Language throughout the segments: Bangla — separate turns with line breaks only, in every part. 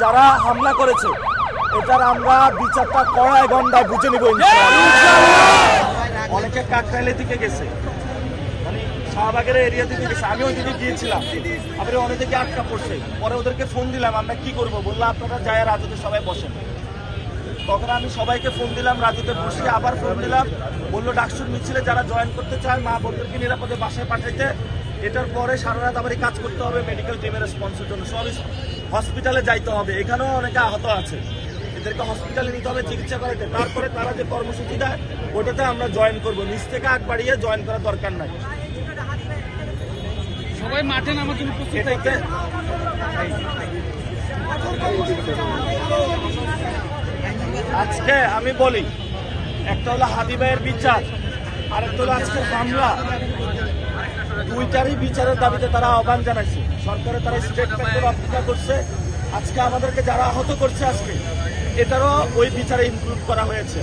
যারা হামলা করেছে এটার আমরা বিচারটা কড়ায় গন্ডায় বুঝে নিব। অনেকে কাকরাইলের দিকে গেছে, মানে শাহবাগের এরিয়া দিকে গেছে, আমি ওই দিকে গিয়েছিলাম, আবার অনেকে আটকা পড়ছে। পরে ওদেরকে ফোন দিলাম, আমরা কি করবো, বললাম আপনারা যায় রাজুতে সবাই বসেন। তখন আমি সবাইকে ফোন দিলাম, রাজুতে বসে আবার ফোন দিলাম, বললো ডাকসুর মিছিলে যারা জয়েন করতে চায় মা বোনদেরকে নিরাপদে বাসায় পাঠাইতে। এটার পরে সারা রাত আবার কাজ করতে হবে, মেডিকেল টিমের রেসপন্সের জন্য সব হসপিটালে যাইতে হবে। এখানেও অনেকে আহত আছে, এদেরকে হসপিটালে নিতে হবে চিকিৎসা করাতে। তারপরে তারা যে কর্মসূচি দেয় ওটাতে আমরা জয়েন করবো, নিচ থেকে আগ বাড়িয়ে জয়েন করার দরকার নাই।
সবাই মাঠে নামার জন্য প্রস্তুত থাকতে।
আজকে আমি বলি, একটা হলো হাদি ভাইয়ের বিচার, আর একটা হলো আজকের মামলা। দুইটারই বিচারের দাবিতে তারা আহ্বান জানাইছে সরকারের, তারা স্টেটমেন্টের অপেক্ষা করছে। আজকে আমাদেরকে যারা আহত করছে আজকে এটারও ওই বিচারে ইনক্লুড করা হয়েছে।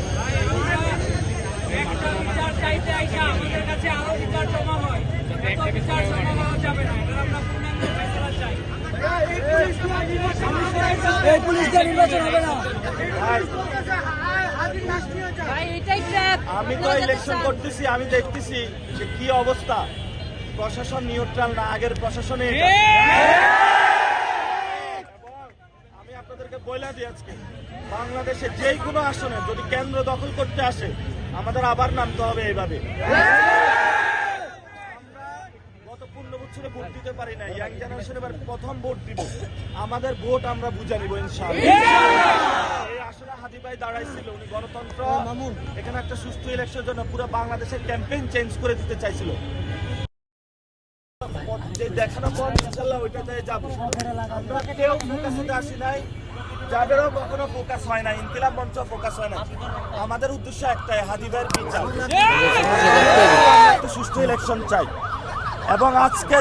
আমি তো ইলেকশন করতেছি, আমি দেখতেছি যে কি অবস্থা, প্রশাসন নিউট্রাল না, আগের প্রশাসনে। আমি আপনাদেরকে বলে দিই, আজকে বাংলাদেশে যে কোনো আসনে যদি কেন্দ্র দখল করতে আসে আমাদের আবার নামতে হবে এইভাবে। গত 15 বছরে ভোট দিতে পারি না, ইয়াং জেনারেশন এবার প্রথম ভোট দিব, আমাদের ভোট আমরা বুঝে নিব ইনশাআল্লাহ। এই আসলে হাদি ভাই দাঁড়াইছিল, উনি গণতন্ত্র, এখানে একটা সুস্থ ইলেকশনের জন্য পুরো বাংলাদেশের ক্যাম্পেইন চেঞ্জ করে দিতে চাইছিল। দেখানো পর ইনশাআল্লাহ ওইটাতে যাবো। আমরা কেউ ফোকাসে আসি নাই, যাদেরও কখনো ফোকাস হয় না, ইনকিলাব মঞ্চ ফোকাস হয় না। আমাদের উদ্দেশ্য একটাই, হাদি ভাইয়ের বিচার, একটা সুষ্ঠু ইলেকশন চাই। এবং আজকে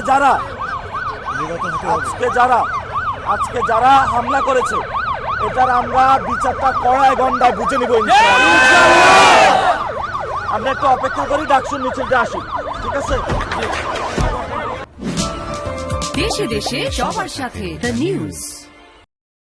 যারা হামলা করেছে এটার আমরা বিচারটা কড়ায় গন্ডায় বুঝে নিব ইনশাআল্লাহ। আমরা একটু অপেক্ষা করি, ডাকসুর মিছিলটা আসি, ঠিক আছে?
দেশে দেশে সবার সাথে দ্য নিউজ।